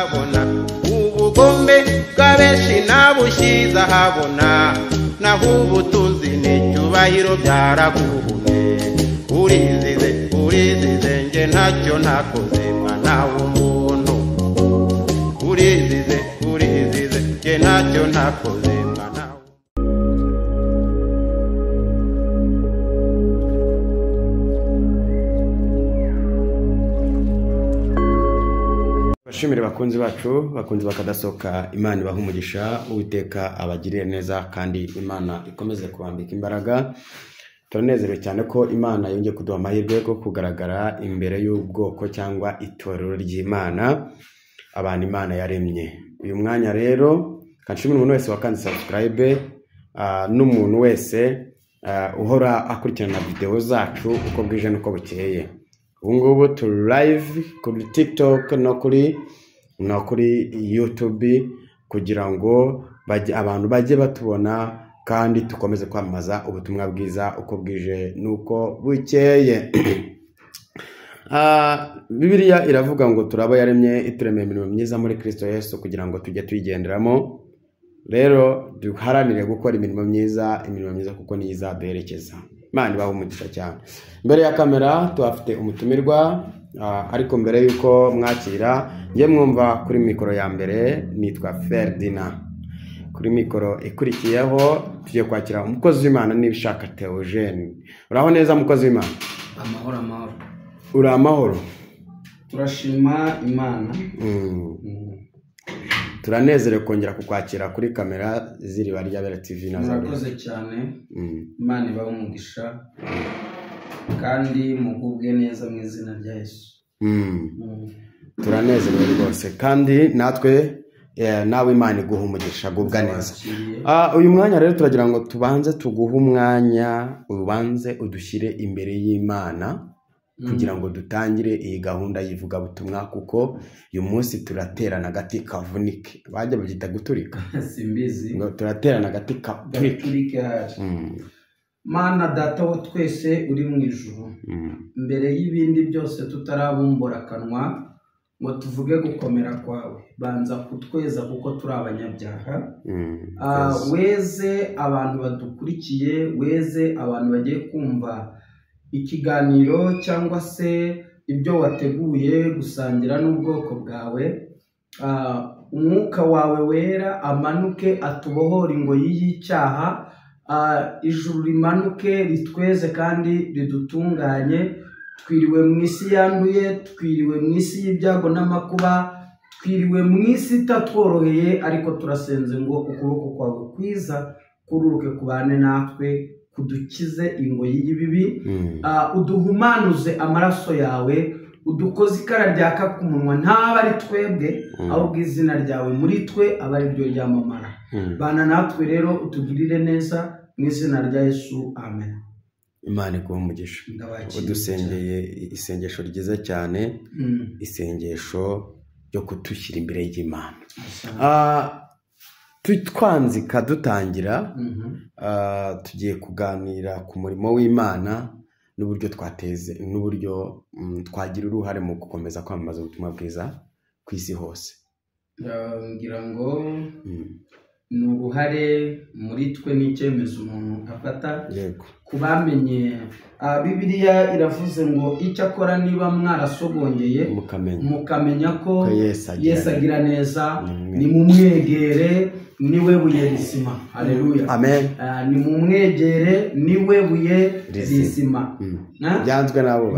habona ubugombe bw'abenshi nabushize ahabona naho ubutunzi n'icyubahiro byaraguhumye urizize nge ntacyo nakoze mwana w'umuntu urizize nge ntacyo nakoze mwana. Bashimire bakunzi bacu bakunzi bakadasoka Imana ibaha umugisha Uwiteka abagirire neza kandi Imana ikomeze kubambika imbaraga. Turanezerewe cyane ko Imana yongeye kuduha amahirwe yo kugaragara imbere y'ubwoko cyangwa itorero ry'Imana abantu Imana yaremye. Uyu mwanya rero kanshimira umuntu wese wakanze subscribe n'umuntu wese uhora akurikirana video zacu uko bwije nuko bukeye. Ubungubu turi live kuri TikTok no kuri YouTube kugira ngo abantu bajye batubona kandi tukomeze kwamamaza ubutumwa bwiza uko bwije nuko bukeye. Bibiliya iravuga ngo turaba yaremye ituremeye imirimo myiza muri Kristo Yesu kugira ngo tujye tuyigenderamo. Rero duharanire gukora imirimo myiza kuko ni izaduherekeza. Imana ibaha umugisha cyane. Mbere ya kamera tuhafite umutumirwa ariko mbere yuko mwakira ngiye mwumva kuri mikoro ya mbere nitwa Ferdinand. Kuri mikoro ikurikiyeho tugiye kwakira umukozi w'Imana n'ibishaka Theogene. Uraho neza mukozi w'Imana? Amahoro. Uri amahoro? Turashima Imana. Turanezerewe kongera kukwakira kuri kamera ziri barya bera TV na zawe. Murakoze cyane. Imana ibaha umugisha kandi mugubwe neza mu izina rya Yesu. Turanezerewe rwose kandi natwe nawe Imana iguha umugisha gubwa neza. Uyu mwanya rero turagira ngo tubanze tuguhe umwanya ubanze udushyire imbere y'Imana kugira ngo dutangire iyi gahunda yivuga butumwa kuko uyu munsi turaterana agati kavunike. Bajya babyita guturika? Simbizi. Ngo turaterana agati kavunike. Mana data wo twese uri mu ijuru, mbere y'ibindi byose tutarabumbura akanwa ngo tuvuge gukomera kwawe, banza kutweza kuko turi abanyabyaha. Weze abantu badukurikiye, weze abantu bagiye kumva ikiganiro cyangwa se ibyo wateguye gusangira n'ubwoko bwawe. Umwuka wawe wera amanuke atubohore ingoyi y'icyaha. Ijuru rimanuke ritweze kandi ridutunganye. Twiriwe mu isi yanduye, twiriwe mu isi y'ibyago n'amakuba, twiriwe mu isi itatworoheye, ariko turasenze ngo ukuboko kwawe kwiza kururuke kubane natwe, kudukize ingoyi y'ibibi. Uduhumanuze amaraso yawe, udukoze ikara ryaka ku munwa ntaba ari twebwe ahubwo izina ryawe muri twe aba ari ryo ryamamara. Bana natwe rero utugirire neza mu izina rya Yesu, amen. Imana iguha umugisha. Udusengeye isengesho ryiza cyane, isengesho ryo kutushyira imbere y'Imana. Twanzika dutangira tugiye kuganira ku murimo w'Imana n'uburyo twagira uruhare mu gukomeza kwamamaza ubutumwa bwiza ku isi hose. Ngira ngo ni uruhare muri twe n'icyemezo umuntu afata. Yego. Kubamenye Bibiliya iravuze ngo icyakora niba mwarasogongeye mukamenya ko Yesu agira neza, nimumwegere niwe buye rizima. Haleluya. Amen. Nimumwegere niwe buye rizima.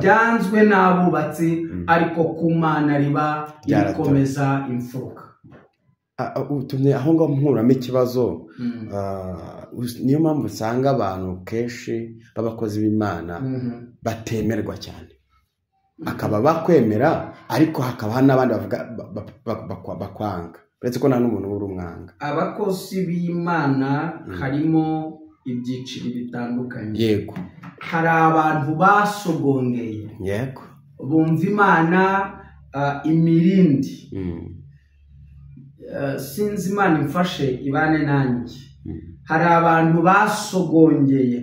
Byanzwe n'abubatsi ariko ku Mana riba rikomeza imfuruka. Utumye aho ngaho mpuramo ikibazo. Niyo mpamvu usanga abantu kenshi b'abakozi b'Imana batemerwa cyane, akaba bakwemera ariko hakaba n'abandi bakwanga, uretse ko nta n'umuntu uri umwanga. Abakozi b'Imana harimo ibyiciro bitandukanye. Yego. Hari abantu basogongeye, yego, bumva Imana imirindi. Sinzi Imana imfashe ibane nanjye. Hari abantu basogongeye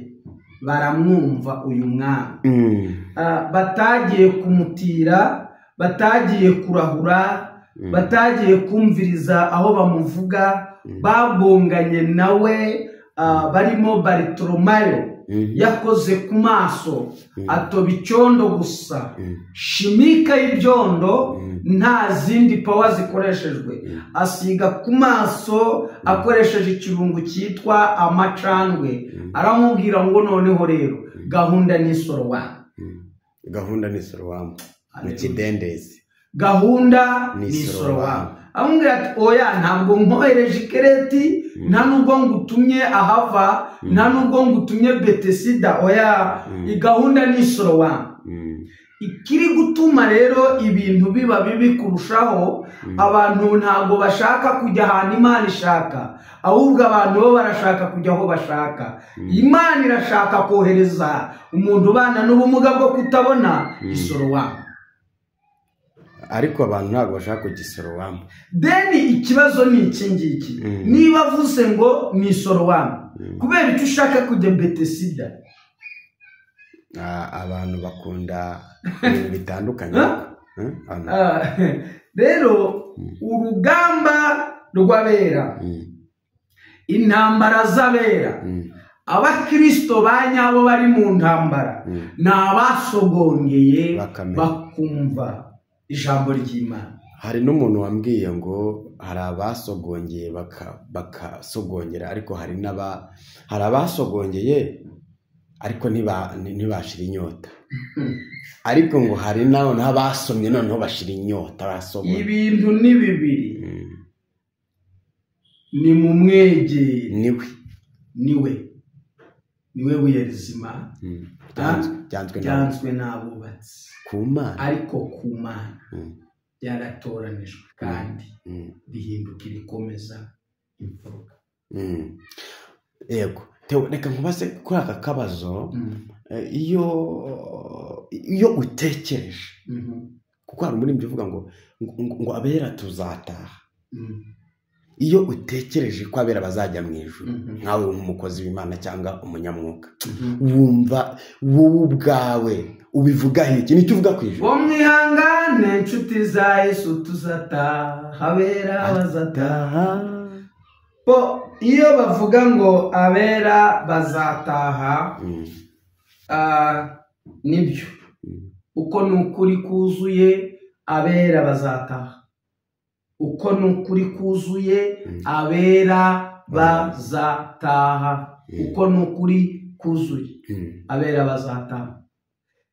baramwumva uyu mwami, batagiye kumutira, batagiye kurahura, batagiye kumviriza aho bamuvuga, babonganye nawe, barimo Bartolomayo yakoze ku maso atoba icyondo gusa, shimika y'ibyondo, nta zindi pawa zikoreshejwe, asiga ku maso akoresheje ikirungo cyitwa amacandwe, aramubwira ngo noneho rero gahunda ni Sorowamu. Gahunda ni Sorowamu mu kidendezi, gahunda ni Sorowamu. Amubwira ati oya, ntabwo nkohereje Kereti, nta nubwo ngutumye ahava, nta nubwo ngutumye Betesida, oya, gahunda ni Sorowamu. Ikiri gutuma rero ibintu biba bibi kurushaho, abantu ntabwo bashaka kujya ahantu Imana ishaka, ahubwo abantu bo barashaka kujya aho bashaka. Imana irashaka kohereza umuntu ubana n'ubumuga bwo kutabona Sorowamu, ariko abantu ntabwo bashaka kujya Sorowamu. Deni ikibazo ni iki ngiki, niba avuze ngo ni Sorowamu, kubera icyo ushaka kujya Betesida? Abantu bakunda ibintu bitandukanye. Rero urugamba rw'abera, intambara z'abera, abakristo ba nyabo bari mu ntambara, ni abasogongeye bakumva ijambo ry'Imana. Hari n'umuntu wambwiye ngo hari abasogongeye bakasogongera, ariko hari abasogongeye ariko ntibashira inyota, ariko ngo hari n'abasomye noneho bashira inyota, basogongera. Ibintu ni bibiri, ni mu mwegere, niwe buye rizima, byanzwe n'abubatsi ku Mana, ariko ku Mana byaratoranijwe kandi rihinduka irikomeza imfuruka. Yego, reka nkubaze kuri aka kabazo. Iyo utekereje, kuko hari umuririmbyi uvuga ngo abera tuzataha, iyo utekereje ko abera bazajya mu ijuru, nkawe nk'umukozi w'Imana cyangwa umunyamwuka, wumva wowe ubwawe ubivugaho iki? Nicyo uvuga ku ijuru? Bo mwihangane inshuti za Yesu, tuzataha, abera bazataha. Iyo bavuga ngo abera bazataha, nibyo, uko ni ukuri kuzuye, abera bazataha. Uko ni ukuri kuzuye, abera bazataha. Uko ni ukuri kuzuye, abera bazataha.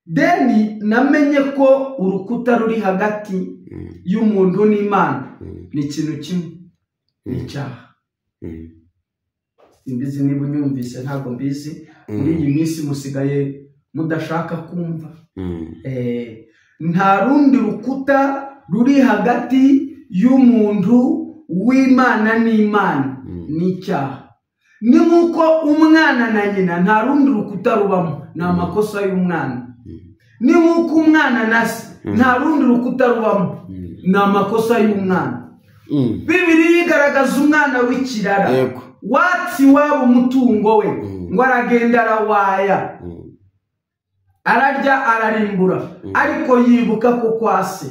Deni namenye ko urukuta ruri hagati y'umuntu n'Imana ni ikintu kimwe, ni icyaha. Simbizi niba unyumvise, ntabwo mbizi. Muri iyi minsi musigaye mudashaka kumva. Nta rundi rukuta ruri hagati y'umuntu w'Imana n'Imana, ni icyaha. Ni nk'uko umwana na nyina nta rundi rukuta rubamo, ni amakosa y'umwana. Ni nk'uko umwana na se nta rundi rukuta rubamo, ni amakosa y'umwana. Bibiliya igaragaza umwana w'ikirara watsi waba umutungo we, ngo aragenda arawaya, ararya ararimbura, ariko yibuka ko kwa se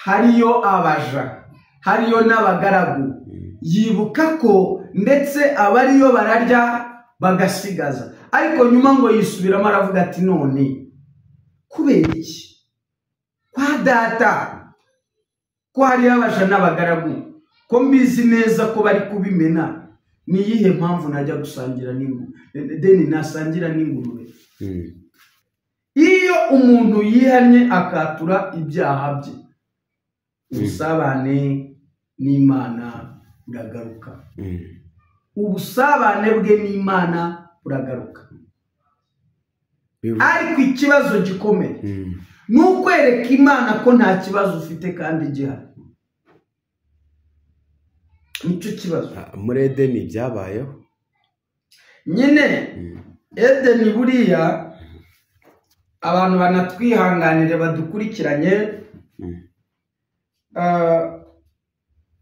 hariyo abaja, hariyo n'abagaragu, yibuka ko ndetse abariyo bararya bagasigaza, ariko nyuma ngo yisubiramo aravuga ati none kubera iki kwa data ko hariyo abaja n'abagaragu, ko mbizi neza ko bari kubimena, ni iyihe mpamvu najya gusangira n'ingurube? Deni nasangira n'ingurube? Iyo umuntu yihannye akatura ibyaha bye, ubusabane n'Imana buragaruka. Ubusabane bwe n'Imana buragaruka. Ariko ikibazo gikomeye ni ukwereka Imana ko nta kibazo ufite kandi gihari. Nicyo kibazo. Muri Edeni byabayeho nyine. Edeni buriya abantu banatwihanganire badukurikiranye,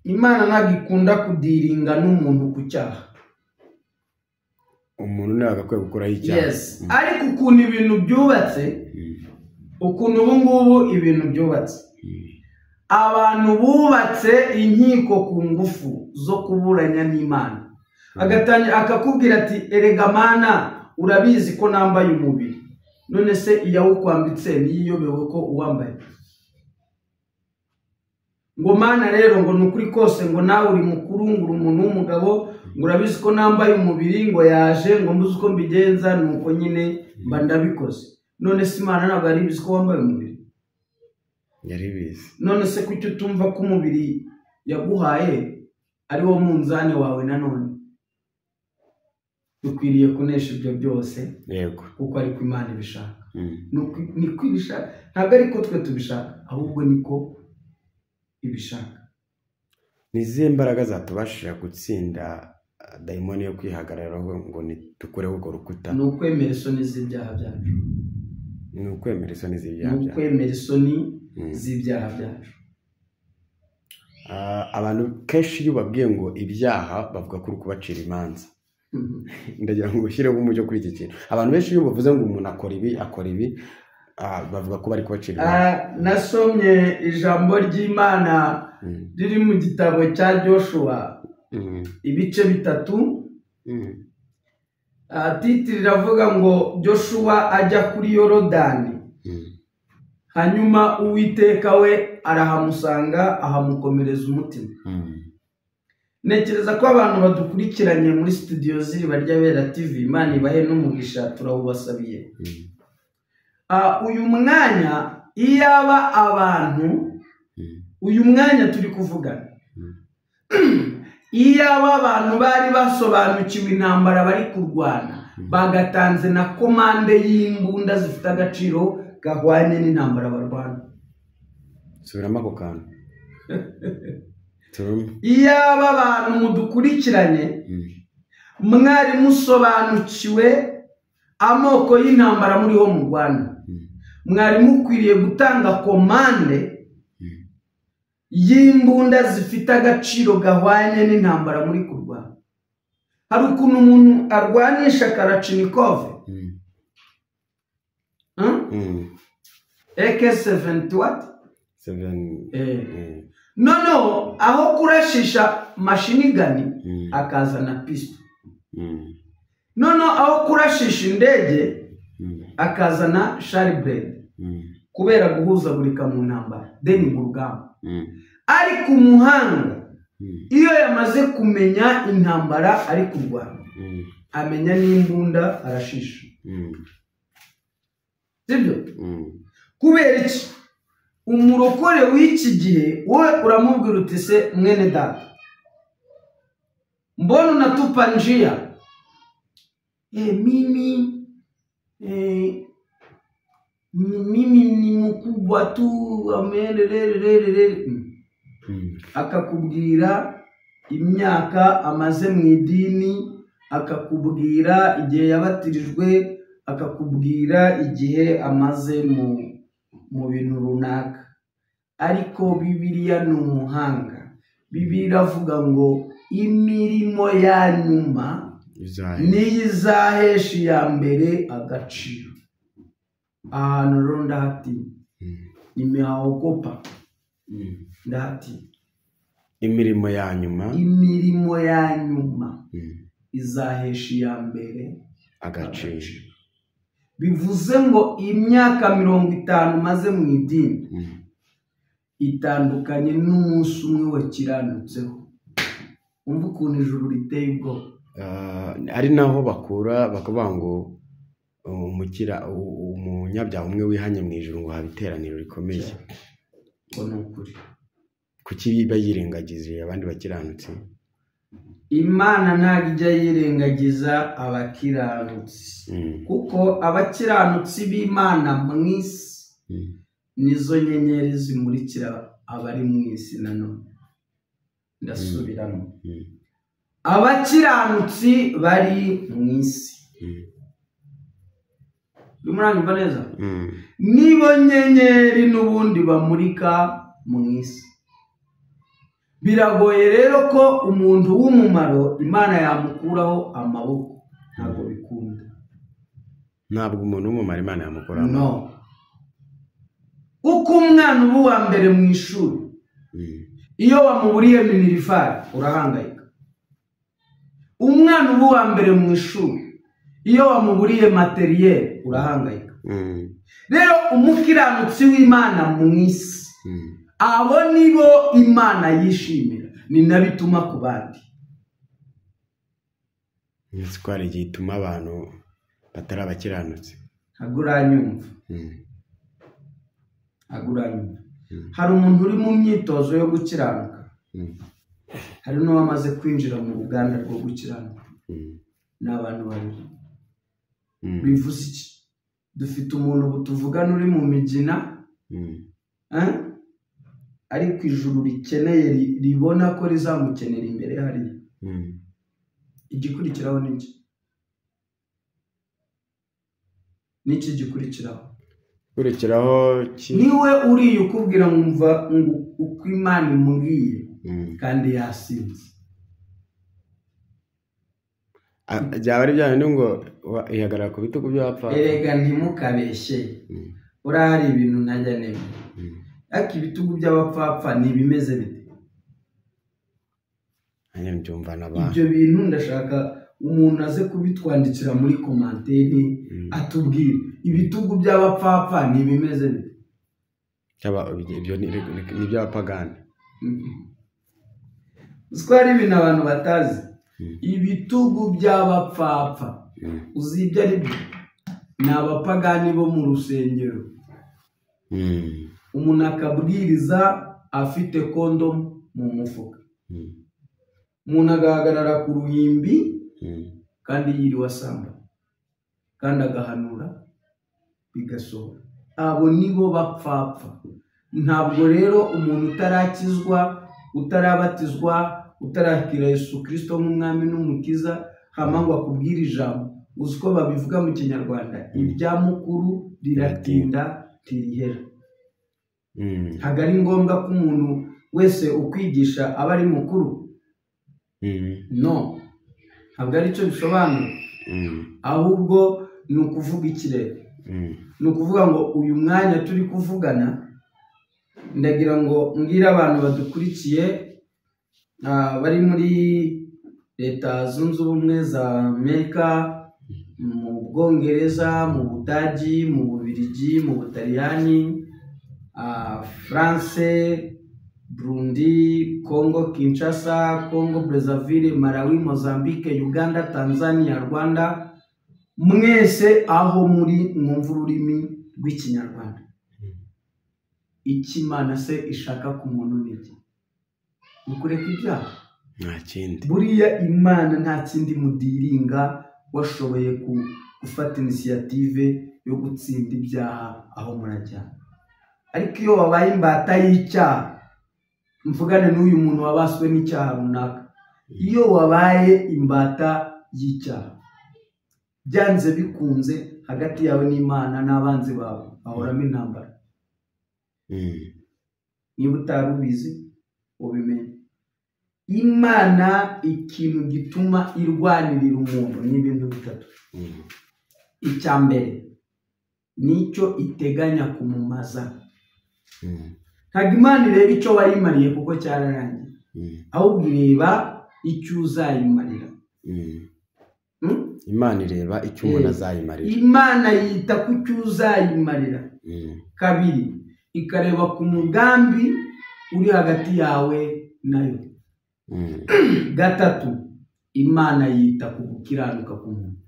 Imana ntabwo ikunda kudiringa n'umuntu ku cyaha. Umuntu ntabwo agakwiye gukoraho icyaha. Yes, ariko ukuntu ibintu byubatse, ukuntu ubu ngubu ibintu byubatse, abantu bubatse inkiko ku ngufu zo kuburanya n'Imana, agatangira akakubwira ati erega Mana urabizi ko nambaye umubiri, none se iyawukwambitse niyobewe ko uwambaye, ngo Mana rero ngo nukuri kose ngo nawe uri mukuru, ngo uri umuntu w'umugabo, ngo urabizi ko nambaye umubiri, ngo yaje ngo mbuze uko mbigenza, nuko nyine mba ndabikoze. None se Imana ntabwo yari ibizi ko wambaye umubiri? Yari ibizi. None se kuki utumva ko umubiri yaguhaye ari wo munzani wawe? Nanone dukwiriye kunesha ibyo byose, yego, kuko ariko Imana ibishaka. Niko ibishaka, ntabwo ariko twe tubishaka, ahubwo niko ibishaka. Ni izihe mbaraga zatubashije gutsinda dayimoni yo kwihagararaho ngo nitukureho urwo rukuta? Ni ukwemera isoni z'ibyaha byacu. Ni ukwemera isoni z'ibyaha byacu. Ni ukwemera isoni z'ibyaha byacu. Abantu kenshi iyo babwiye ngo ibyaha bavuga ko uri kubacira imanza. Ndagira ngo ushyireho umucyo kuri iki kintu. Abantu benshi iyo bavuze ngo umuntu akora ibi bavuga ko bari kubacira imanza. Nasomye ijambo ry'Imana riri mu gitabo cya Joshua ibice 3. Titiri iravuga ngo Joshua ajya kuri Yorodani, hanyuma Uwiteka we arahamusanga ahamukomereza umutima. Nekereza ko abantu badukurikiranye muri studio z'Iriba ry'Abera TV, Imana ibahe n'umugisha, turawubasabiye. Uyu mwanya iyaba abantu, uyu mwanya turi kuvugana, iyaba abantu bari basobanukiwe intambara bari kurwana, bagatanze na komande y'imbunda zifite agaciro gahwanye n'intambara barwana. Subiramo ako kantu. Iyaba abantu mudukurikiranye mwari musobanukiwe amoko y'intambara muriho mu Rwanda, mwari mukwiriye gutanga komande y'imbunda zifite agaciro gahwanye n'intambara muri kurwana. Hari ukuntu umuntu arwanisha Kalashnikov AK-70 what? 7. No, aho kurashisha machine gun akazana pistol. No, aho kurashisha indege akazana shell blade. Kubera guhuzagurika mu ntambara, deni mu rugamba. Ariko umuhanga iyo yamaze kumenya intambara ari kurwana, amenya n'imbunda arashisha. Sibyo? Kubera iki? Umurokore w'iki gihe wowe uramubwira uti se mwene data, mbona unatupa njia, mimi ni mkubwa tu amererererere. Akakubwira imyaka amaze mu idini, akakubwira igihe yabatirijwe, akakubwira igihe amaze mu bintu runaka. Ariko Bibiliya ni umuhanga. Bibiliya iravuga ngo imirimo ya nyuma niyo izahesha iya mbere agaciro. Ahantu rero ndahati nimehaogopa, ndahati imirimo ya nyuma izahesha iya mbere agaciro. Bivuze ngo imyaka 50 maze mu idini itandukanye n'umunsi umwe wakiranutseho. Umva ukuntu ijuru riteye ubwoba. Ari naho bakura bakavuga ngo umunyabyaha umwe wihanye mu ijuru ngo habiteraniro rikomeye. Ko nukuri. Kuki biba yirengagije abandi bakiranutse? Imana ntabwo ijya yirengagiza abakiranutsi, kuko abakiranutsi b'Imana mu isi nizo nyenyeri zimurikira abari mu isi. Nanone ndasubiramo, abakiranutsi bari mu isi, urumva neza, nibo nyenyeri n'ubundi bamurika mu isi. Biragoye rero ko umuntu w'umumaro Imana yamukuraho amaboko. Ntabwo bikunda. Ntabwo umuntu w'umumaro Imana yamukuraho. No. Uko umwana ubu wa mbere mu ishuri iyo wamuburiye minirifari urahangayika. Umwana uba uwa mbere mu ishuri iyo wamuburiye materiel urahangayika. Rero umukiranutsi w'Imana mu isi abo nibo Imana yishimira, ni nabituma ku bandi. Nitware gituma abantu batari abakiranutsi. Aguranyumva. Hari umuntu uri mu myitozo yo gukiranuka. Hari n'uwamaze kwinjira mu ruganda rwo gukiranuka. N'abantu babiri. Bivuze iki? Dufite umuntu tuvugana uri mu migina, ariko ijuru rikeneye ribona ko rizamukenera imbere hariya. Igikurikiraho n'iki gikurikiraho? Niwe uriye ukubwira nkumva uko Imana imubwiye kandi yasinze. Byaba ari bya bintu ngo ihagarara ku bitugu by'abapfa. Erega ntimukabeshye, urahari ibintu ntajya nemera. Ariko ibitugu by'abapfapfa ni ibimeze bite? Ibyo bintu ndashaka umuntu aze kubitwandikira muri komanteri atubwire ibitugu by'abapfapfa ni ibimeze bite? Ibyo ni iby'abapagani. Uziko hari ibintu abantu batazi. Ibitugu by'abapfapfa uzi ibyo ari byo? Ni abapagani bo mu rusengero. Umuntu akabwiriza afite kondomu mu mufuka. Umuntu agahagarara ku ruhimbi kandi yiriwe asamba kandi agahanura bigasohora. Abo nibo bapfapfa. Ntabwo rero umuntu utarakizwa, utarabatizwa, utarakira Yesu Kristo nk'umwami n'umukiza hamangwa akubwira ijambo, uziko babivuga mu Kinyarwanda, ibya mukuru riratinda tirihera. Ntabwo ari ngombwa ko umuntu wese ukwigisha aba ari mukuru. No, ntabwo ari cyo bisobanura. Ahubwo ni ukuvuga ikirere. Ni ukuvuga ngo uyu mwanya turi kuvugana ndagira ngo mbwire abantu badukurikiye bari muri Leta Zunze Ubumwe za Amerika, mu Bwongereza, mu Budagi, mu Bubiligi, mu Butaliyani, France, Burundi, Congo Kinshasa, Congo Brazzaville, Malawi, Mozambique, Uganda, Tanzania, Rwanda, mwese aho muri mwumva ururimi rw'Ikinyarwanda. Ikimana se ishaka ku muntu n'iki? Ukureka ibyaha? Nta kindi. Buriya Imana nta kindi mudiringa washoboye gufata initiative yo gutsinda ibyaha aho murajya. Ariko iyo wabaye imbata y'icyaha, mvugane n'uyu muntu wabaswe n'icyaha runaka, iyo wabaye imbata y'icyaha byanze bikunze hagati yawe n'Imana n'abanzi bawe ahoramo intambara. Niba utari ubizi ubimenye. Imana ikintu gituma irwanirira umuntu ni ibintu bitatu. Icya mbere nicyo iteganya kumumaza. Ntabwo Imana ireba icyo wayimariye kuko cyararangiye, ahubwo ireba icyo uzayimarira. Imana ireba icyo umuntu azayimarira. Imana yita ku cyo uzayimarira. Kabiri, ikareba ku mugambi uri hagati yawe nayo. Gatatu, Imana yita ku gukiranuka k'umuntu.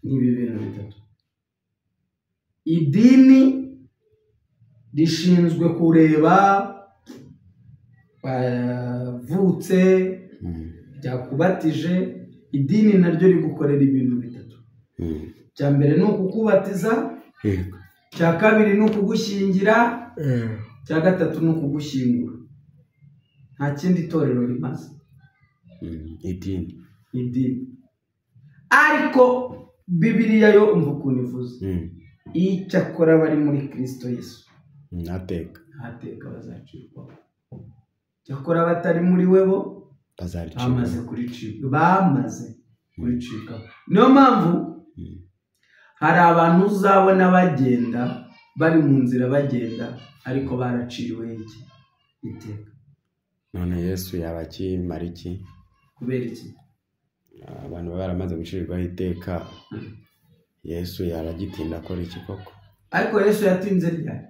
Ni ibi bintu bitatu. Idini rishinzwe kureba wavutse, ryakubatije. Idini naryo rigukorera ibintu bitatu. Cya mbere ni ukukubatiza, cya kabiri ni ukugushyingira, cya gatatu ni ukugushyingura. Nta kindi itorero rimaze. Idini. Ariko Bibiliya yo umva ukuntu ivuze. Icyakora bari muri Kristo Yesu ntateka bazacirwa. Cyakora batari muri we bo bamaze kuricika. Niyo mpamvu hari abantu uzabona bagenda bari mu nzira bagenda ariko baraciriwe iteka. none Yesu yaba akimara iki? Kubera iki? Abantu baba baramaze gucirirwaho iteka, Yesu yaba agitinda akora iki koko? Ariko Yesu yatinze ryari?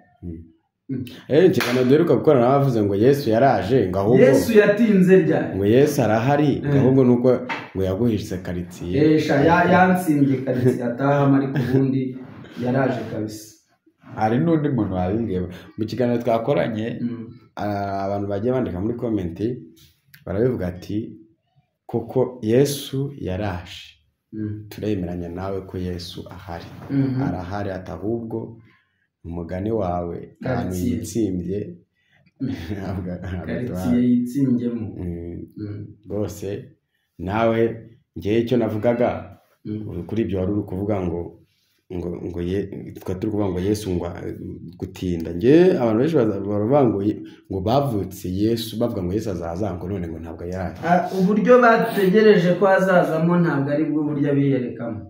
Ikiganiro duheruka gukora nawe avuze ngo Yesu yaraje, ngo ahubwo Yesu yatinze ryari? ngo Yesu arahari, ahubwo nuko ngo yaguhishe karitsiye. Yansimbye karitsiye atahama, ariko ubundi yaraje kabisa. Hari n'undi muntu wabimbwiye mu kiganiro twakoranye, abantu bagiye bandika muri komenti barabivuga ati koko Yesu yaraje. Turemeranya nawe ko Yesu ahari, arahari, atahubwo umugani wawe ahantu yitsimbye karitsiye yitsimbyemo. Rwose nawe ngewe icyo navugaga kuri ibyo wari uri kuvuga ngo turi kuvuga ngo Yesu ngo gutinda. Ngewe abantu benshi baravuga ngo bavutse Yesu bavuga ngo Yesu azaza, ngo none ngo ntabwo yaraje. Uburyo bategereje ko azazamo ntabwo ari bwo buryo biyerekamo.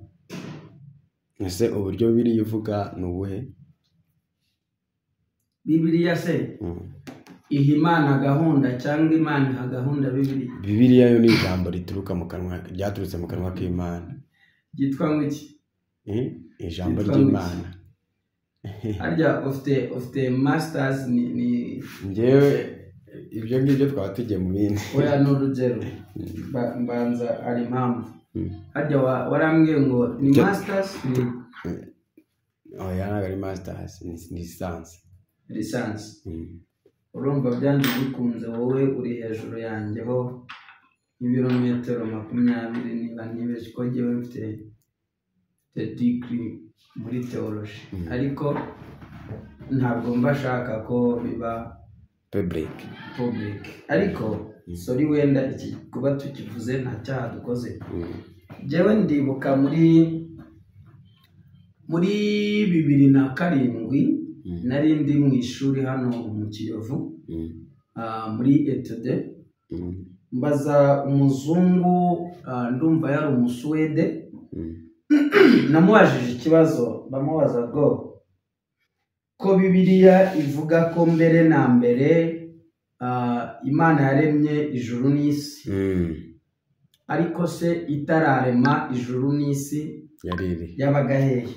Ese uburyo Bibiliya ivuga ni ubuhe? Bibiliya se iha Imana gahunda cyangwa Imana iha gahunda Bibiliya? Bibiliya yo ni ijambo rituruka mu kanwa, ryaturutse mu kanwa k'Imana. Ryitwa ngo iki? Ijambo ry'Imana. Harya ufite masters ni ngewe ibyo ngibyo twaba tugiye mu bindi. Oya n'urugero mbanza ari impamvu. Harya warambwiye ngo ni masters ni oya ntabwo ari masters, ni lisansi. Urumva byanze bikunze wowe uri hejuru yanjye ho ibirometero 20 niba nibeshye ko ngewe mfite degree muri theology, ariko ntabwo mbashaka ko biba public, ariko sorry wenda iki kuba tukivuze nta cyaha dukoze. Jewe ndibuka muri 2007 nari ndi mu ishuri hano mu Kiyovu, muri etude, mbaza umuzungu, ndumva yari umusuwede, namubajije ikibazo, bamubaza ko Bibiliya ivuga ko mbere na mbere Imana yaremye ijuru n'isi, ariko se itararema ijuru n'isi yabaga hehe?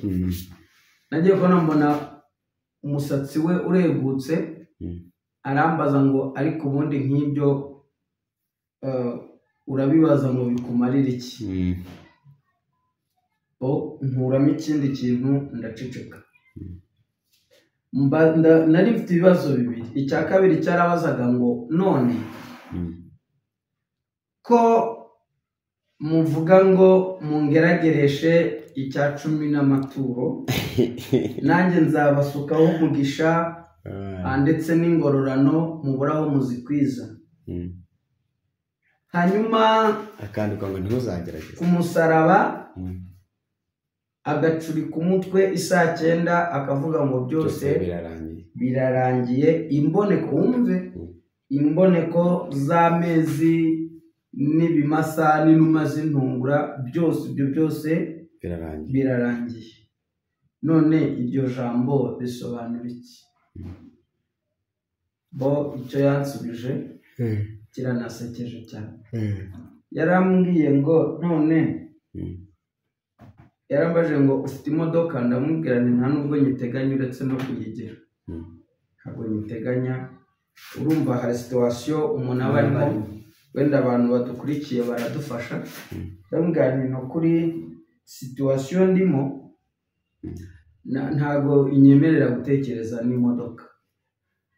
Nagiye ko mbona umusatsi we uregutse, arambaza ngo ariko ubundi nk'ibyo urabibaza ngo bikumarira iki? Nkuramo ikindi kintu ndaceceka. Nari mfite ibibazo bibiri. Icya kabiri cyarabazaga ngo none ko muvuga ngo mungeragereshe icya 10 n'amaturo, nanjye nzabasukaho umugisha ndetse n'ingororano muburaho muzikwiza. Hanyuma akandika ngo ntuzagerageze umusaraba agacurika umutwe 9:00 akavuga ngo byose birarangiye. Imboneko wumve, imboneko z'amezi n'ibimasa n'inuma z'intungura byose, ibyo byose birarangiye. None iryo jambo risobanura iki? Icyo yansubije kiranasekeje cyane. Yarambwiye ngo none yarambaje ngo ufite imodoka, ndamubwira nti nta nubwo nyiteganya uretse no kuyigira. Ntabwo nyiteganya. Urumva hari situation umuntu aba arimo, wenda abantu badukurikiye baradufasha. Ndamubwira nti no kuri situation ndimo ntago inyemerera gutekereza n'imodoka.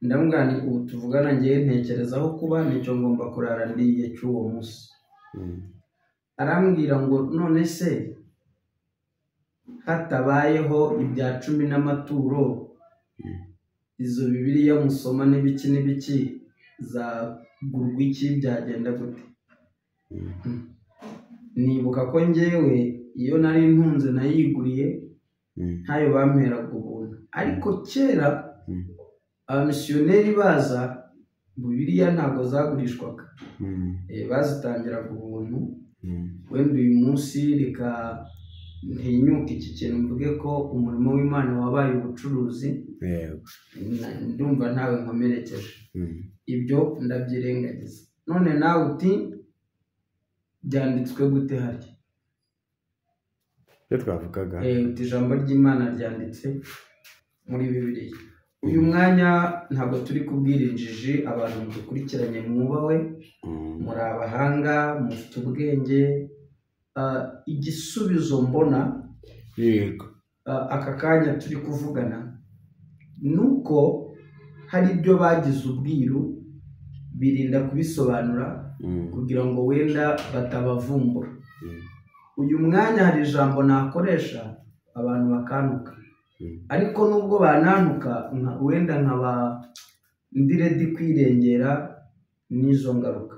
Ndamubwira nti ubu tuvugana ngiye ntekerezaho kuba nicyo ngomba kurara ndiye cy'uwo munsi. Arambwira ngo none se hatabayeho ibya 10 n'amaturo, izo Bibiliya musoma n'ibiki zagurwa iki, byagenda gute? Nibuka ko ngewe iyo nari ntunze nayiguriye ntayo bamperaga ubuntu, ariko kera abamisiyoneri baza Bibiliya ntabwo zagurishwaga, bazitangiraga ubuntu. Wenda uyu munsi reka ntinyuke iki kintu mvuge ko umurimo w'Imana wabaye ubucuruzi, ndumva ntawe nkomerekeje, ibyo ndabyirengagiza. None nawe uti byanditswe gute hari? Iyo twavugaga uti ijambo ry'Imana ryanditse muri Bibiliya. Uyu mwanya ntabwo turi kubwira injiji, abantu dukurikiranye mwubawe, muri abahanga, mufite ubwenge. Igisubizo mbona aka kanya turi kuvugana nuko hari ibyo bagize ubwiru birinda kubisobanura kugira ngo wenda batabavumbura. Uyu mwanya hari ijambo nakoresha abantu bakanuka, ariko nubwo bananuka wenda nkaba ndiredi kwirengera n'izo ngaruka.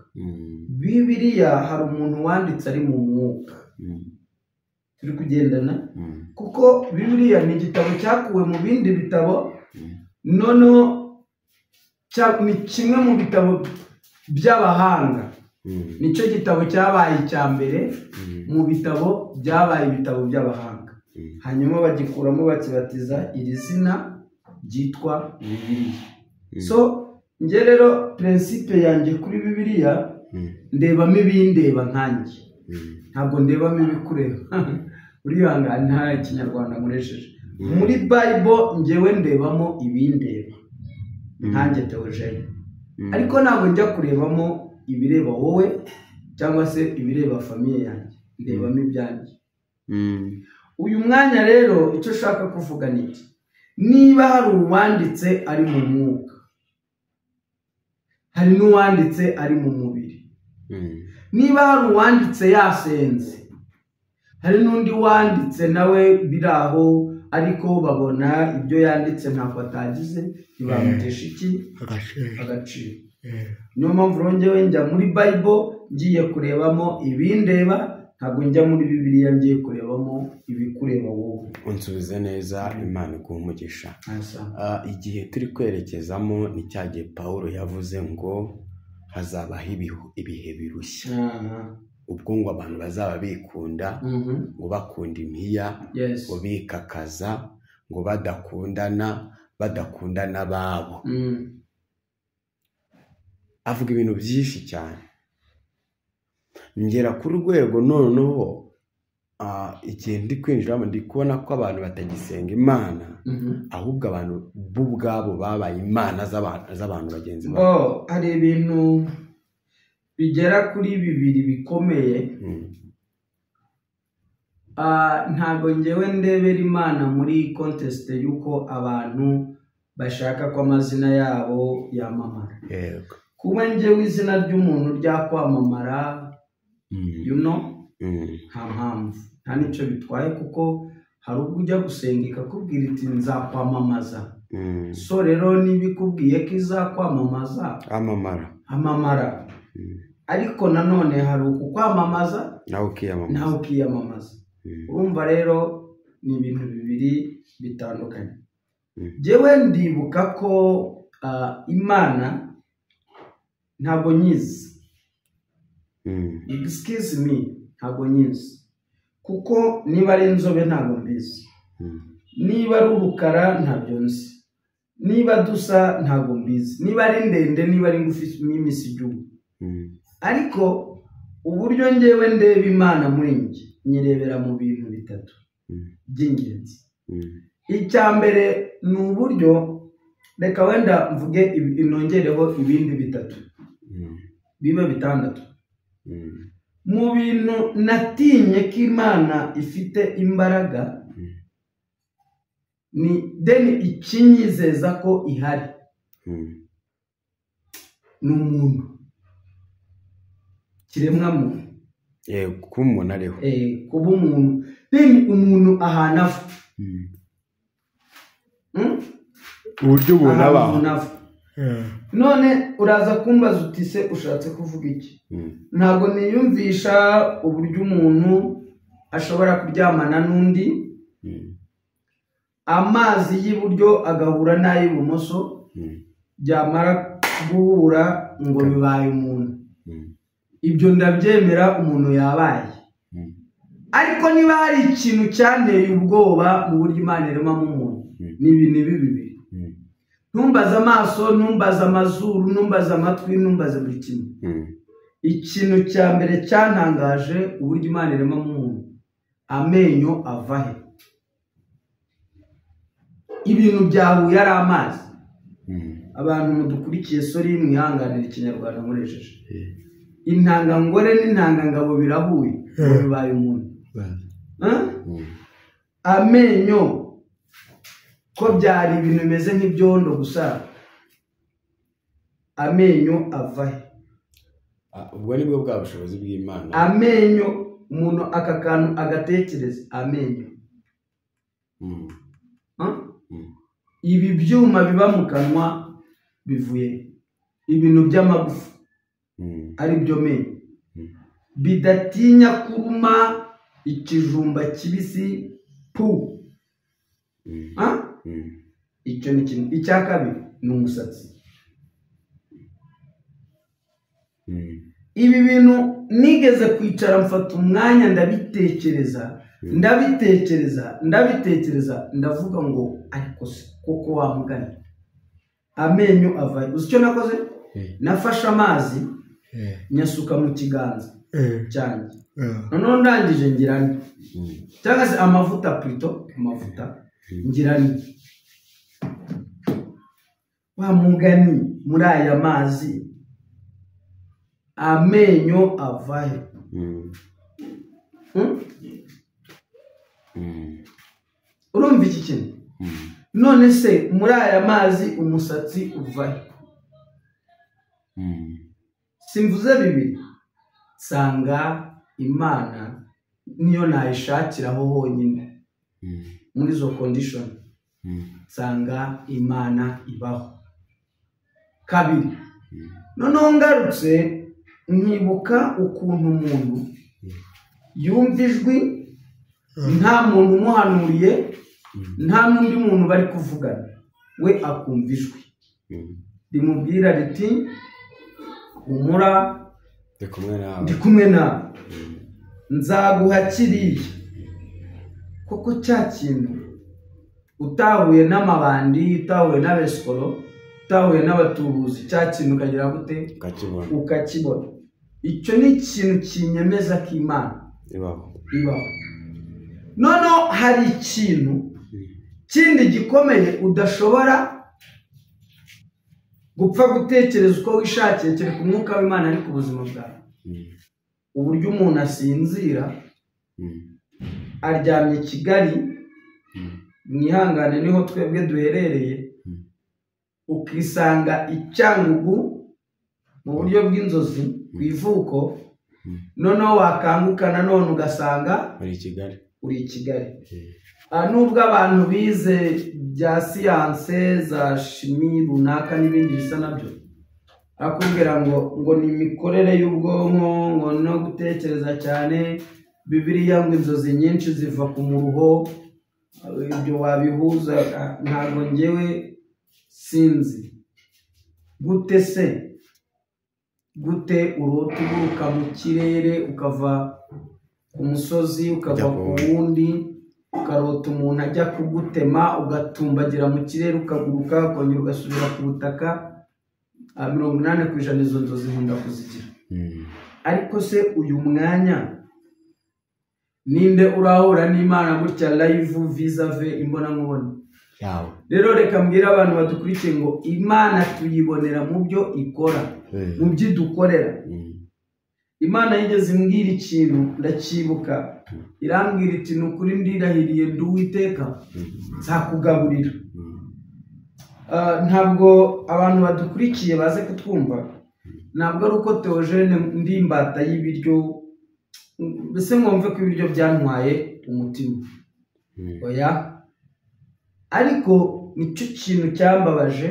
Bibiliya hari umuntu wanditse ari mu mwuka, turi kugendana, kuko Bibiliya ni igitabo cyakuwe mu bindi bitabo, noneho ni kimwe mu bitabo by'abahanga, nicyo gitabo cyabaye icya mbere mu bitabo byabaye ibitabo by'abahanga, hanyuma bagikuramo bakibatiza iri zina ryitwa Bibiliya. So njye rero principe yanjye kuri Bibiliya, ndebamo ibindeba nkanjye, ntabwo ndebamo ibikureba. Urihangana nta Kinyarwanda nkoresheje. Muri Bible njyewe ndebamo ibindeba nkanjye Theogene, ariko ntabwo njya kurebamo ibireba wowe cyangwa se ibireba famiye yanjye, ndebamo ibyanjye. Uyu mwanya rero icyo ushaka kuvuga ni iki? Niba hari uwanditse ari mu mwuka, hari n'uwanditse ari mu mubiri. Niba hari uwanditse yasenze, hari n'undi wanditse nawe biraho, ariko babona ibyo yanditse ntabwo atagize, ntibamutesha iki? Agaciro. Niyo mpamvu rongewe njya muri Bible ngiye kurebamo ibindeba, ntabwo njya muri Bibiliya ngiye kurebamo ibikureba wowe. Unsubize neza, Imana iguhe umugisha. Igihe turi kwerekezamo ni cya gihe Pawulo yavuze ngo hazabaho ibihe birushya, ubwo ngo abantu bazaba bikunda, ngo bakunda impiya, ngo bikakaza, ngo badakundana babo. Avuga ibintu byinshi cyane, ngera ku rwego noneho igihe ndi kwinjiramo ndi kubona ko abantu batagisenga Imana, ahubwo abantu bo ubwabo babaye imana z'abantu bagenzi babo. Hari ibintu bigera kuri bibiri bikomeye. Ntabwo ngewe ndebera Imana muri contest y'uko abantu bashaka ko amazina yabo yamamara. Kuba ngewe izina ry'umuntu ryakwamamara, nta mpamvu, nta n'icyo bitwaye, kuko hari ubwo ujya gusenga ikakubwira iti nzakwamamaza. So rero niba ikubwiye ko izakwamamaza, amamara. Ariko nanone hari ukukwamamaza nawe ukiyamamaza. Urumva rero ni ibintu bibiri bitandukanye. Jewe ndibuka ko Imana ntabwo nyizi, excuse me, ntabwo nyizi, kuko niba ari inzobe ntabwo mbizi, niba ari urukara ntabyo nzi, niba dusa ntabwo mbizi, niba ari ndende, niba ari ngufi n'imisigihugu. Ariko uburyo ngewe ndeba Imana muri njye, nyirebera mu bintu bitatu by'ingenzi. Icya mbere ni uburyo, reka wenda mvuge inongereho ibindi bitatu bibe bitandatu. Mu bintu natinye ko Imana ifite imbaraga, ni deni ikinyizeza ko ihari, ni umuntu, kiremwa muntu. Kuba umuntu ariho, kuba umuntu, deni umuntu ahantu ava, uburyo ubona abantu. None uraza kumbaza uti se ushatse kuvuga iki? Ntabwo niyumvisha uburyo umuntu ashobora kuryamana n'undi, amazi y'iburyo agahura n'ay'ibumoso, byamara guhura ngo bibaye umuntu. Ibyo ndabyemera, umuntu yabaye. ariko niba hari ikintu cyanteye ubwoba mu buryo Imana iremamo umuntu ni ibintu bibiri. Ntumbaze amaso, ntumbaze amazuru, ntumbaze amatwi, ntumbaze buri kimwe. Ikintu cya mbere cyantangaje uburyo Imana iremamo umuntu, amenyo ava he? Ibintu byahuye ari amazi. Abantu mudukurikiye sori mwihanganira ikinyarwanda nkoresheje. Intangangore n'intangangabo birahuye bibaye umuntu. Amenyo ko byari ibintu bimeze nk'ibyondo gusa, amenyo ava he? Ubwo nibwo bwa bushobozi bw'Imana. Amenyo umuntu aka kantu agatekereza amenyo. Ibi byuma biba mu kanwa bivuye ibintu by'amagufa ari byo menyo bidatinya kuruma ikijumba kibisi pu. Icyo ni kimwe. Icya kabiri ni umusatsi. Ibi bintu nigeze kwicara mfata umwanya ndabitekereza ndavuga ngo ariko se koko wamugana amenyo ava. Uzi icyo nakoze? Nafashe amazi nyasuka mu kiganza cyanjye, noneho ndangije ngirani cyangwa se amavuta plutôt amavuta ngirani wa mugani muri aya mazi amenyo ava he? Urumva iki kintu? None se muri aya mazi umusatsi uva he? Simvuze bibiri, sanga Imana niyo nayishakiraho honyine muri zo condition, sanga Imana ibaho. Kabiri, noneho ngarutse nkibuka ukuntu umuntu yumva ijwi, nta muntu umuhanuriye, nta n'undi muntu bari kuvugana, we akumva ijwi rimubwira riti humura ndi kumwe nawe, nzaguha kiriya. Koko cya kintu utahuye n'amabandi, utahuye n'abesikoro, utahuye n'abatubuzi, cya kintu ukagira gute? Ukakibona. Icyo ni ikintu kinyemeza ko Imana ibaho. Noneho hari ikintu kindi gikomeye udashobora gupfa gutekereza uko wishakiye kereka umwuka w'Imana ari ku buzima bwawe. Uburyo umuntu asinzira aryamye Kigali, mwihangane niho twebwe duherereye, ukisanga Icyangugu mu buryo bw'inzozi ku ivuko, noneho wakanguka nanone ugasanga uri Kigali. Nubwo abantu bize bya siyanse za shimi runaka n'ibindi bisa nabyo, akubwira ngo ni imikorere y'ubwonko, ngo no gutekereza cyane. Bibiliya ngo inzozi nyinshi ziva ku muruho, ibyo wabihuza. Ntabwo ngewe sinzi gute se, gute urota uguruka mu kirere ukava ku musozi ukava ku wundi, ukarota umuntu ajya kugutema ugatumbagira mu kirere ukaguruka ukongera ugasubira ku butaka. 80% izo nzozi nkunda kuzigira. Ariko se uyu mwanya ninde urahura n'Imana gutya live vis-a-vis imbona nkubona? Rero reka mbwira abantu badukurikiye ngo Imana tuyibonera mu byo ikora, mu byo dukorera. Imana yigeze imbwira ikintu ndakibuka, irambwira iti nukuri ndirahiriye ndi Uwiteka nzakugaburira. Ntabwo abantu badukurikiye baze kutwumva, ntabwo ari uko Theogene ndi imbata y'ibiryo, mbese mwumve ko ibiryo byantwaye umutima, oya. Ariko nicyo kintu cyambabaje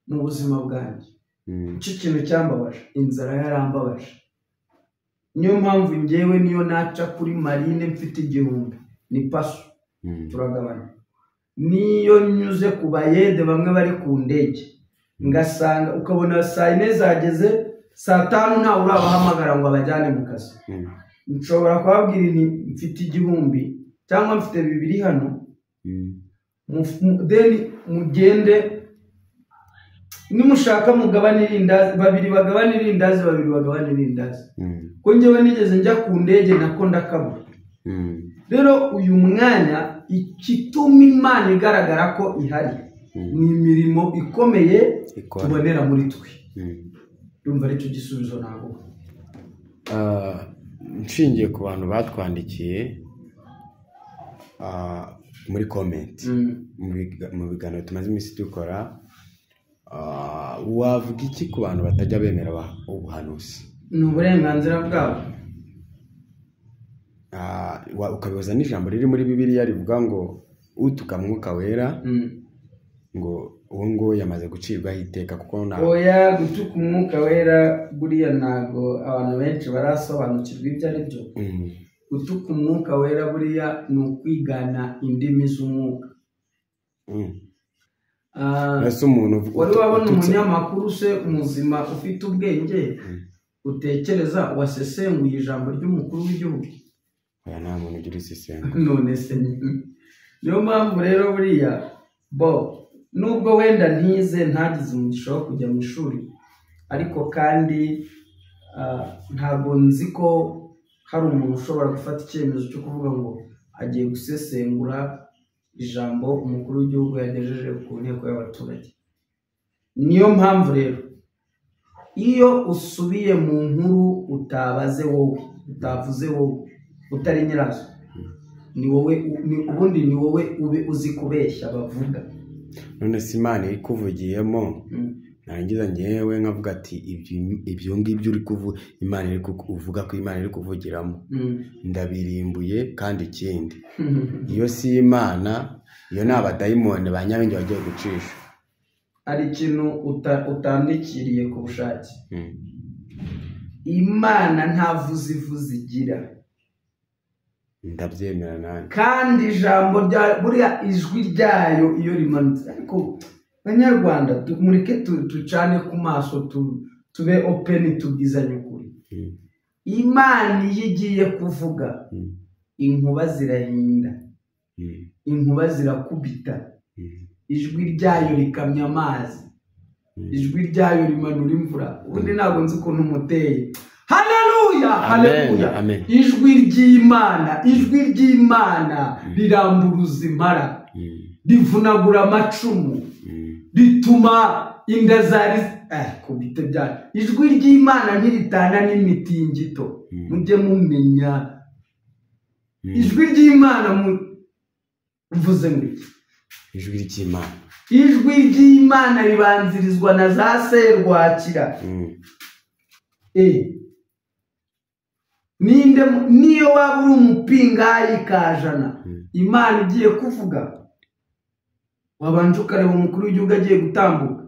mu buzima bwanjye, nicyo kintu cyambabaje, inzara yarambabaje. Niyo mpamvu ngewe niyo naca kuri marine mfite 1000 ni paso turagabana, niyo nyuze ku bayede bamwe bari ku ndege ngasanga ukabona saa 4 zageze, saa 5 nta urabahamagara ngo abajyane mu kazi. nshobora kubabwira nti mfite 1000 cyangwa mfite 2 hano, then mugende nimushaka mugabane irindazi, 2 bagabane irindazi, 2 bagabane irindazi. Ko njyewe nigeze njya ku ndege nako ndakabura. Rero uyu mwanya ikituma Imana igaragara ko ihari ni imirimo ikomeye tubonera muri twe. Ndumva ari cyo gisubizo nabo. Nshingiye ku bantu batwandikiye muri comment mu biganiro tumaze iminsi dukora, wavuga iki ku bantu batajya bemera ubuhanuzi? Ni uburenganzira bwabo. Ukabihuza n'ijambo riri muri Bibiliya rivuga ngo utuka Mwuka Wera ngo uwo ngo yamaze gucirwaho iteka, kuko oya gutuka Umwuka Wera buriya ntago abantu benshi barasobanukirwa ibyo ari byo. Gutuka Umwuka Wera buriya ni ukwigana indimi z'umwuka. Ese umuntu wari wabona umunyamakuru se muzima ufite ubwenge utekereza wasesenguye ijambo ry'umukuru w'igihugu? Oya, nta muntu ugira isesenguye. None se niyo mpamvu rero buriya nubwo wenda ntize ntagize umugisha wo kujya mu ishuri, ariko kandi ntabwo nzi ko hari umuntu ushobora gufata icyemezo cyo kuvuga ngo agiye gusesengura ijambo umukuru w'igihugu yagejeje ku nteko y'abaturage. Niyo mpamvu rero iyo usubiye mu nkuru utabaze wowe, utavuze wowe, utari nyirazo, ni wowe ubundi ni wowe ube uzi kubeshya bavuga. None se Imana ikuvugiyemo, narangiza ngewe nkavuga ati ibyo ngibyo uri kuvuga Imana iri kuvuga ko Imana iri kuvugiramo ndabirimbuye. Kandi ikindi iyo si Imana, iyo ni abadayimoni ba nyabingi bagiye gucisha. Ari ikintu utandikiriye ku bushake. Imana nta vuzivuzi igira. Ndabyemera nanjye. Kandi ijambo rya buriya ijwi ryayo iyo rimanutse, ariko Banyarwanda tumureke tucane ku maso, tube open, tubwizanye ukuri. Imana iyo igiye kuvuga, inkuba zirahinda, inkuba zirakubita, ijwi ryayo rikamya amazi, ijwi ryayo rimanura imvura. Ubundi ntabwo nzi ukuntu muteye. Haleluya, haleluya. Ijwi ry'Imana riramburuza impara, rivunagura amacumu, rituma inda zari kubita byayo. Ijwi ry'Imana ntiritana n'imitingito, mujye mumenya. Ijwi ry'Imana mvuze ngo ijwi ry'Imana, ijwi ry'Imana ribanzirizwa na za serwakira. Niyo waba uri umupingayi kajana, Imana igiye kuvuga, wabanje ukareba umukuru w'igihugu agiye gutambuka,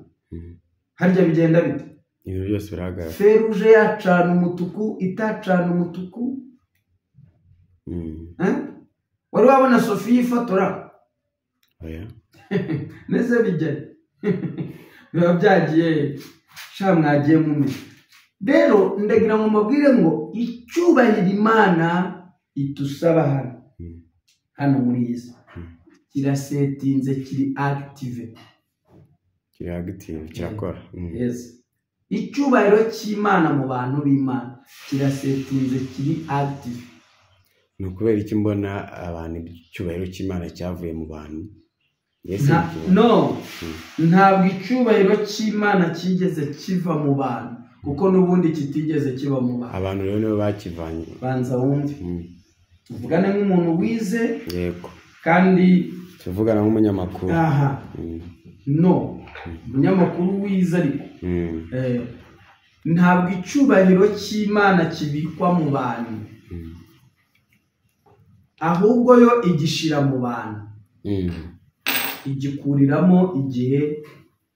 harya bigenda bite? Ibintu byose birahagarara. Feruje yacana umutuku, itacana umutuku. Wari wabona Sophie ifotora? Oya. Nese bijye biba byagiye mwagiye mume. Rero ndagira ngo mubwire ngo icyubahiro Imana itusaba hano muri iyi kirasetinze, kiri active, kirakora. Yes. Icyubahiro cy'Imana mu bantu b'Imana kirasetinze, kiri active. Ni ukubera iki mbona abantu icyubahiro cy'Imana cyavuye mu bantu? No, ntabwo icyubahiro cy'Imana kigeze kiva mu bantu, kuko n'ubundi kitigeze kiba mu bantu. Abantu rero nibo bakivanye. Banza wumve. Tuvugane nk'umuntu wize. Yego. Kandi tuvugana nk'umunyamakuru. No, umunyamakuru wize ariko. Ntabwo icyubahiro cy'Imana kibikwa mu bantu, ahubwo yo igishira mu bantu, igikuriramo igihe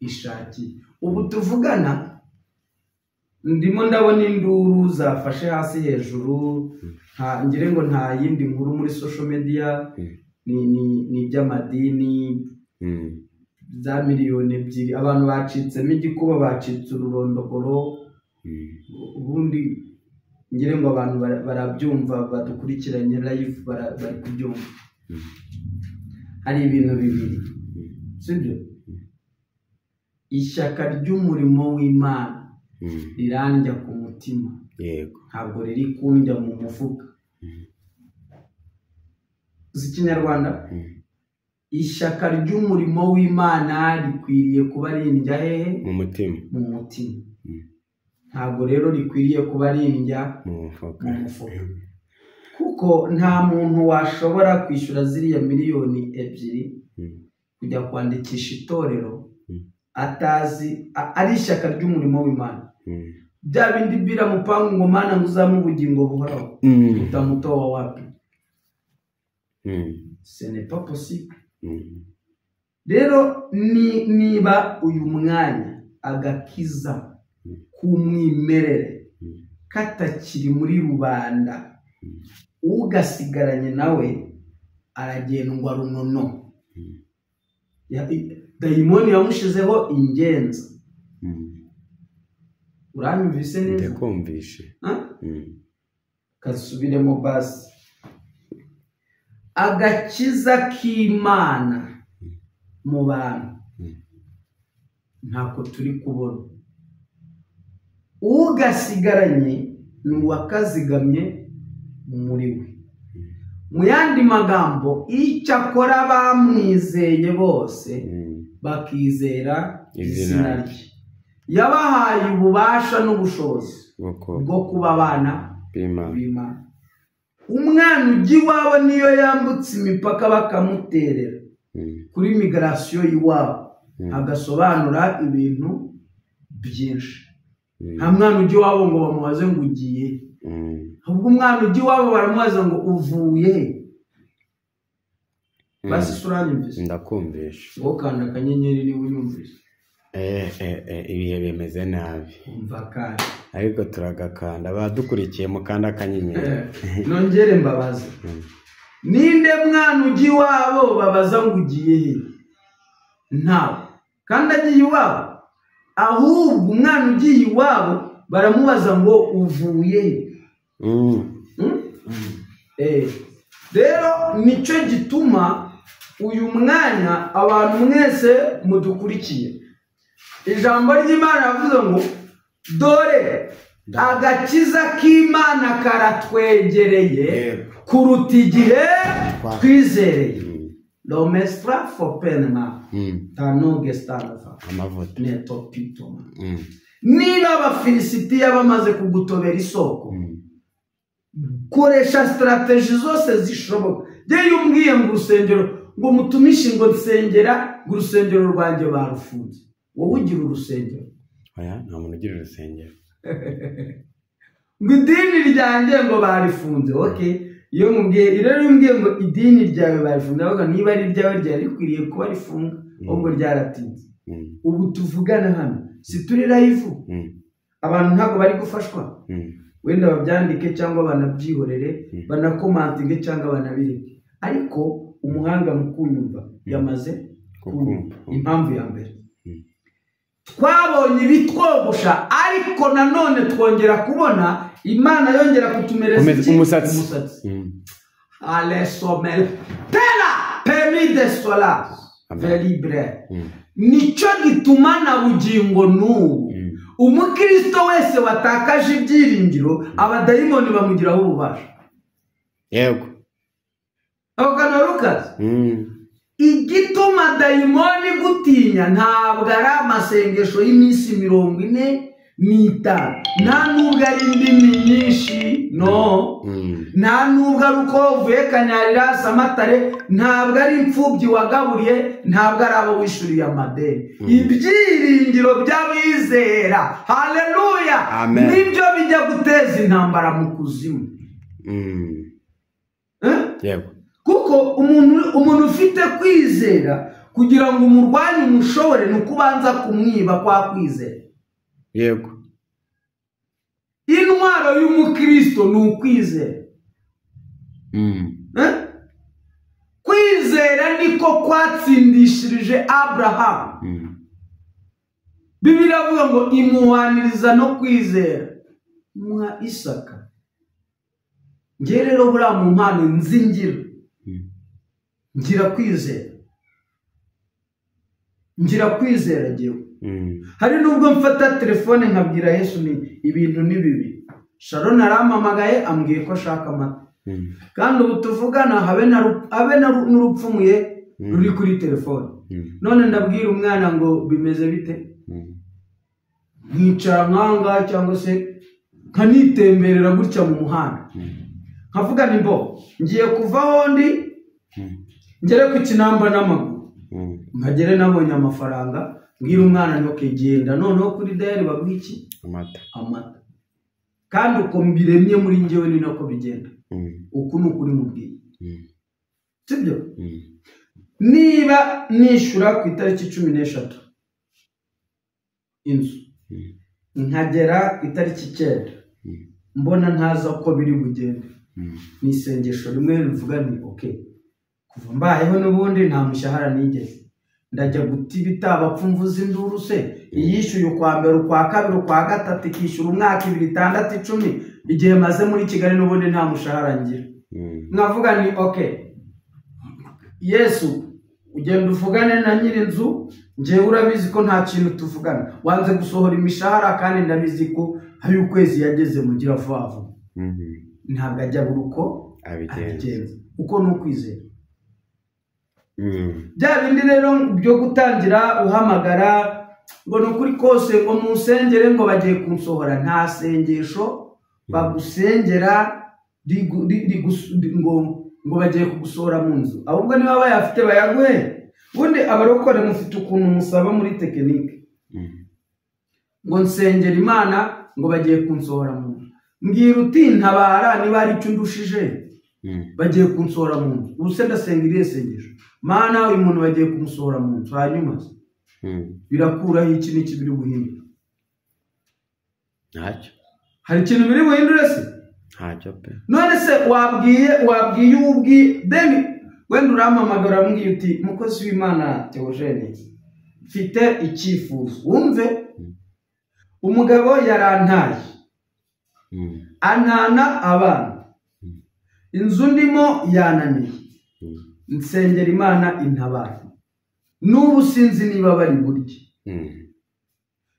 ishakiye. Ubu tuvugana ndimo ndabona induru zafashe hasi hejuru, ngire ngo nta yindi nkuru muri social media, ni iby'amadini, za miliyoni 2 abantu bacitsemo igikuba, bacitse ururondogoro. Ubundi ngire ngo abantu barabyumva badukurikiranye live bari kubyumva. Hari ibintu bibiri, sibyo? Ishyaka ry'umurimo w'Imana rirandya ku mutima, yego, ntabwo riri kundya mu mufuka. Uzi Kinyarwanda? Ishyaka ry'umurimo w'Imana rikwiriye kuba rindya hehe? Mu mutima. Ntabwo rero rikwiriye kuba rindya mu mufuka. Kuko nta muntu washobora kwishyura ziriya miliyoni 2 kujya kwandikisha itorero atazi ari ishyaka ry'umurimo w'Imana. Bya bindi bira mupangu ngo Mana nguzamu ubugingo buhoraho, utamutowa wapi? Ce n'est pas possible. Rero niba uyu mwanya agakiza k'umwimerere katakiri muri rubanda, ugasigaranye nawe aragendwa runono. Dayimoni yamushizeho ingenza. Uranyumvise neza? Ndakumvishe. Kasubiremo basi. Agakiza k'Imana mu bantu ntako turi kubona. Ugasigaranye n'uwakazigamye muri we. Mu yandi magambo, icyo akora bamwizeye bose bakizera izina rye, yabahaye ububasha n'ubushobozi bwo kuba abana b'Imana. Umwana ujya iwabo niyo yambutse imipaka bakamuterera kuri migration y'iwabo, agasobanura ibintu byinshi. Nta mwana ujya iwabo ngo bamubaze ngo ugiye, ahubwo umwana ujya iwabo baramubaza ngo uvuye. Basi suranyumvise? Ndakumvisha. Ngo kanda akanyenyeri niba unyumvise. Ibihe bimeze nabi. Umva kandi. Ariko turagakanda, badukurikiye mu kanda akanyenyeri. Nongere mbabaze. Ninde mwana ujya iwabo babaza ngo ugiye he? Ntawe. Kandi agiye iwabo, ahubwo umwana ugiye iwabo baramubaza ngo uvuye he? Rero nicyo gituma uyu mwanya abantu mwese mudukurikiye, ijambo ry'Imana yavuze ngo dore agakiza k'Imana karatwegereye kuruta igihe twizereye. L'omestra fopenma tanoge standafa amavuta netopitoma. Niba abafilisitiya bamaze kugutobera isoko, koresha strategy zose zishoboka. Yewe umbwiye ngo urusengero ngo mutumishi ngo nsengera ngo urusengero rwanjye barufunze, wowe ugira urusengero? Oya, nta muntu ugira urusengero. Ngo idini ryanjye ngo barifunze. Okay, iyo mubwiye rero umbwiye ngo idini ryawe barifunze, ahubwo niba ari ryawe ryari rikwiriye kuba rifunga, ahubwo ryaratinze. Ubu tuvugana hano si turi live, abantu ntabwo bari gufashwa. Wenda babyandike cyangwa banabyihorere, banakomantinge cyangwa banabireke, ariko umuhanga mu kunyumva yamaze kumva. Impamvu ya mbere, twabonye ibitwogosha, ariko nanone twongera kubona Imana yongera kutumereza umusatsi. Alesomel tela permis de sola libre. Nicyo gituma na bugingo n'ubu umukristo wese watakaje ibyiringiro, abadayimoni bamugiraho ububasha. Yego. Abakanarukazi. Igituma dayimoni gutinya ntabwo ari amasengesho y'iminsi 45, nta nubwo ari indimi nyinshi, no. Nta nubwo ari uko uvuye Kanyarira Samatare, ntabwo ari imfubyi wagaburiye, ntabwo ari abo wishuriye amadeni. Ibyiringiro by'abizera, haleluya, nibyo bijya guteza intambara mu kuzimu. Yego. Kuko umuntu ufite kwizera, kugira ngo umurwanye umushobore, ni ukubanza kumwiba kwa kwizera. Yego. Intwaro y'umukristo ni ukwizera. Kwizera niko kwatsindishirije Abraham. Bibiliya ivuga ngo imuhaniriza no kwizera muha Isaka. njye rero buriya mu mpano nzingira ngira kwizera njyewe. Hari nubwo mfata telefone nkabwira Yesu ni ibintu ni bibi. Sharon arampamagaye ambwiye ko ashaka amata, kandi ubu tuvugana habe n'urupfumuye ruri kuri telefone. None ndabwira umwana ngo bimeze bite, nkicara nkanga cyangwa se nkanitemberera gutya mu muhanda, nkavuga ni bo ngiye kuvaho ndi ngere ku Kinamba n'amaguru, mpagere nabonye amafaranga, mbwira umwana ngo kigenda noneho kuri dayari baguha iki, amata. Kandi uko mbiremye muri njyewe ni nako bigenda. Uku ni ukuri mubwiye, sibyo? Niba nishura ku itariki 13 inzu, nkagera ku itariki 9 mbona ntaza uko biri bugende, ni isengesho rimwe rivuga ni okay, kuva mbayeho n'ubundi nta mushahara nigeze, ndajya gutibita abapfumvuza induru se, yishyuye ukwa mbere ukwa kabiri ukwa gatatu ikishyura umwaka 2 6 10 igihe maze muri Kigali n'ubundi nta mushahara ngira. Nkavuga ni okay, Yesu ugenda uvugane na nyiri inzu, njyewe urabizi ko nta kintu tuvugana, wanze gusohora imishahara kandi ndabizi ko hari ukwezi yageze mu gira vuba. Ntabwo ajya buruko abigenza, uko ni ukwizera. Bya bindi rero byo gutangira uhamagara ngo nukuri kose ngo musengere ngo bagiye kunsohora, nta sengesho bagusengera ngo bagiye kugusohora mu nzu, ahubwo niba bayafite bayaguhe. Ubundi abarokore mufite ukuntu musaba muri tekinike ngo nsengera Imana ngo bagiye kunsohora mu nzu, mbwira uti ntabara niba ari icyo ndushije bagiye kunsohora mu nzu. Ubuse ndasenga iriya sengesho, Mana uyu muntu bagiye kumusohora mu nzu, hanyuma birakuraho iki n'iki biri buhindura? Ntacyo. Hari ikintu biri buhindure se? Ntacyo pe. None se wabwiye ubwi deni wenda urampamagara mbwiye uti mukozi w'Imana Theogene mfite icyifuzo, wumve umugabo yarantaye antana abana, inzu ndimo yananiye, nsengera Imana intabara, n'ubu sinzi niba bari burye.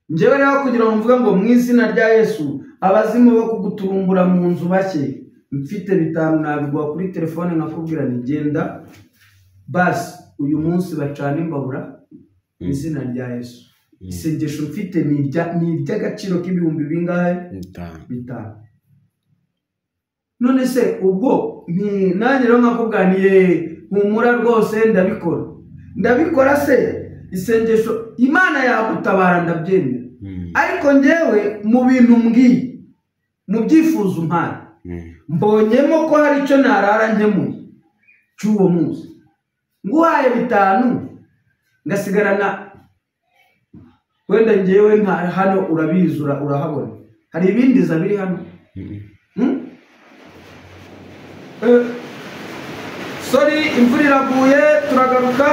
Njyewe rero kugira ngo mvuge ngo mu izina rya Yesu abazimu bo kuguturumbura mu nzu bake, mfite 5 nabigwa kuri telefone nkakubwira ni genda basi uyu munsi bacana imbabura mu izina rya Yesu. Isengesho mfite ni iry'agaciro k'ibihumbi bingahe? 5. None se ubwo ni nanjye rero nkakubwaniye humura rwose ndabikora se isengesho Imana yagutabara ndabyemera. Ariko njyewe mu bintu mbwiye mu byifuzo mpaye mbonyemo ko hari icyo narara nkemuye cy'uwo munsi, nguhaye 5 ngasigarana wenda njyewe nta hano urabizi urahabona hari ibindi zabiri hano. Sorry imvura iraguye turagaruka.